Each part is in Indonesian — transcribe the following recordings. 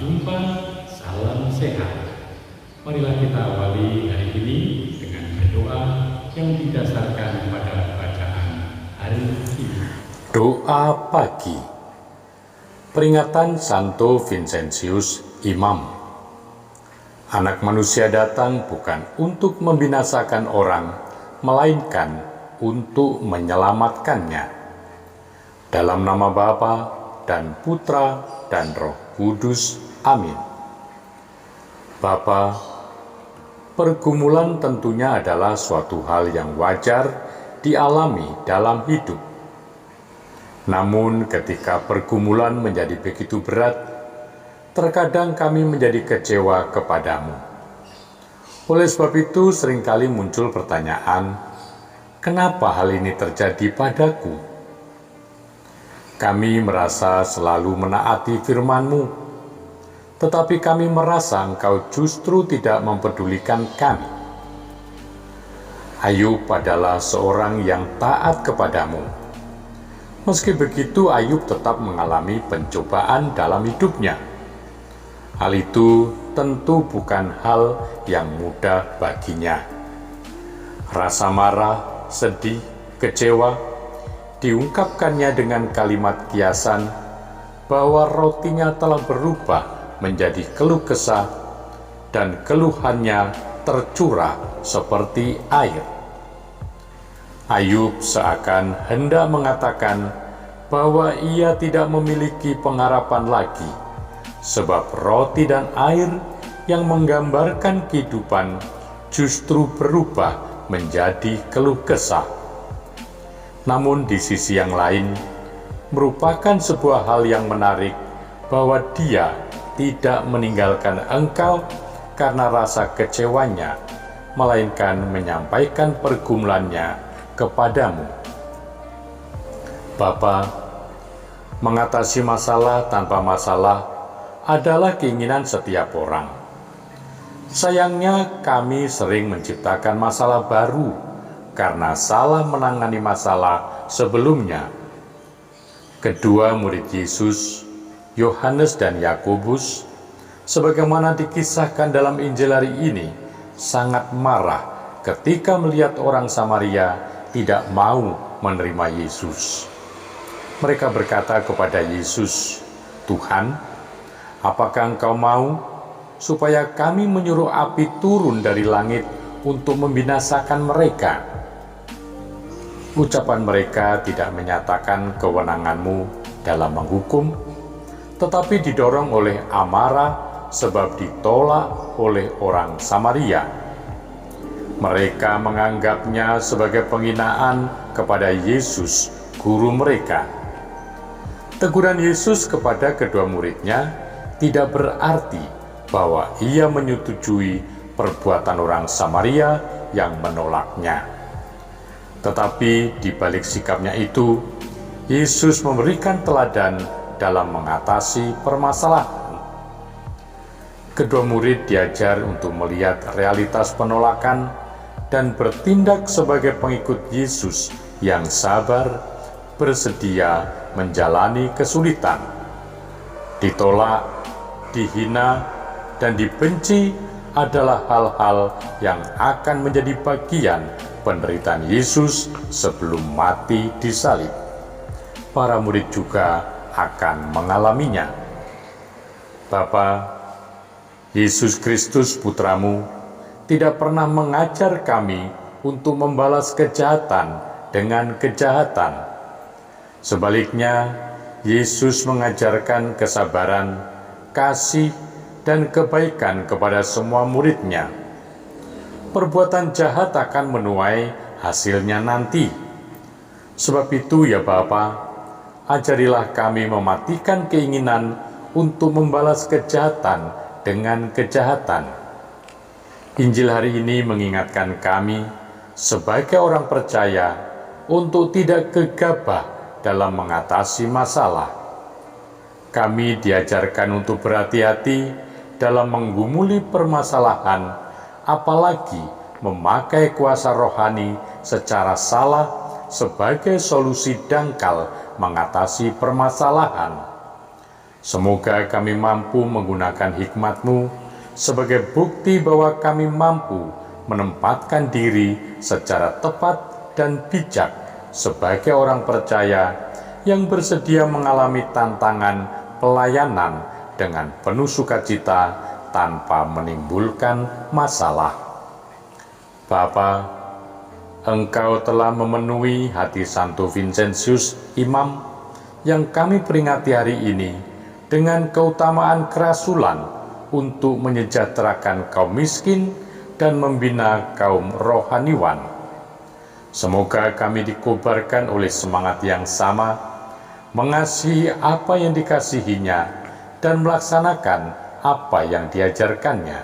jumpa, salam sehat. Marilah kita awali hari ini dengan berdoa yang didasarkan pada bacaan hari ini. Doa pagi. Peringatan Santo Vincentius, Imam. Anak manusia datang bukan untuk membinasakan orang, melainkan untuk menyelamatkannya. Dalam nama Bapa dan Putra dan Roh Kudus. Amin. Bapa, pergumulan tentunya adalah suatu hal yang wajar dialami dalam hidup. Namun ketika pergumulan menjadi begitu berat, terkadang kami menjadi kecewa kepadamu. Oleh sebab itu seringkali muncul pertanyaan, kenapa hal ini terjadi padaku? Kami merasa selalu menaati firman-Mu, tetapi kami merasa Engkau justru tidak mempedulikan kami. Ayub adalah seorang yang taat kepadamu. Meski begitu, Ayub tetap mengalami pencobaan dalam hidupnya. Hal itu tentu bukan hal yang mudah baginya. Rasa marah, sedih, kecewa diungkapkannya dengan kalimat kiasan bahwa rotinya telah berubah menjadi keluh kesah dan keluhannya tercurah seperti air. Ayub seakan hendak mengatakan bahwa ia tidak memiliki pengharapan lagi, sebab roti dan air yang menggambarkan kehidupan justru berubah menjadi keluh kesah. Namun di sisi yang lain, merupakan sebuah hal yang menarik bahwa dia tidak meninggalkan Engkau karena rasa kecewanya, melainkan menyampaikan pergumulannya kepadamu. Bapa, mengatasi masalah tanpa masalah adalah keinginan setiap orang. Sayangnya kami sering menciptakan masalah baru karena salah menangani masalah sebelumnya. Kedua murid Yesus, Yohanes dan Yakobus, sebagaimana dikisahkan dalam Injil hari ini, sangat marah ketika melihat orang Samaria tidak mau menerima Yesus. Mereka berkata kepada Yesus, "Tuhan, apakah Engkau mau supaya kami menyuruh api turun dari langit untuk membinasakan mereka?" Ucapan mereka tidak menyatakan kewenangan-Mu dalam menghukum, tetapi didorong oleh amarah sebab ditolak oleh orang Samaria. Mereka menganggapnya sebagai penghinaan kepada Yesus, guru mereka. Teguran Yesus kepada kedua muridnya tidak berarti bahwa ia menyetujui perbuatan orang Samaria yang menolaknya. Tetapi di balik sikapnya itu, Yesus memberikan teladan dalam mengatasi permasalahan. Kedua murid diajar untuk melihat realitas penolakan dan bertindak sebagai pengikut Yesus yang sabar, bersedia menjalani kesulitan. Ditolak, dihina, dan dibenci adalah hal-hal yang akan menjadi bagian penderitaan Yesus sebelum mati di salib. Para murid juga akan mengalaminya. Bapa, Yesus Kristus Putramu tidak pernah mengajar kami untuk membalas kejahatan dengan kejahatan. Sebaliknya, Yesus mengajarkan kesabaran, kasih, dan kebaikan kepada semua murid-Nya. Perbuatan jahat akan menuai hasilnya nanti. Sebab itu ya Bapa, ajarilah kami mematikan keinginan untuk membalas kejahatan dengan kejahatan. Injil hari ini mengingatkan kami sebagai orang percaya untuk tidak gegabah dalam mengatasi masalah. Kami diajarkan untuk berhati-hati dalam menggumuli permasalahan, apalagi memakai kuasa rohani secara salah sebagai solusi dangkal mengatasi permasalahan. Semoga kami mampu menggunakan hikmat-Mu sebagai bukti bahwa kami mampu menempatkan diri secara tepat dan bijak sebagai orang percaya yang bersedia mengalami tantangan pelayanan dengan penuh sukacita tanpa menimbulkan masalah. Bapa, Engkau telah memenuhi hati Santo Vincentius, imam, yang kami peringati hari ini dengan keutamaan kerasulan untuk menyejahterakan kaum miskin dan membina kaum rohaniwan. Semoga kami dikobarkan oleh semangat yang sama, mengasihi apa yang dikasihinya dan melaksanakan apa yang diajarkannya.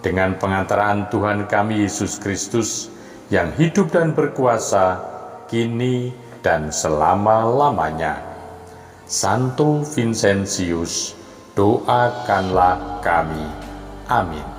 Dengan pengantaraan Tuhan kami Yesus Kristus yang hidup dan berkuasa kini dan selama-lamanya. Santo Vincentius, doakanlah kami. Amin.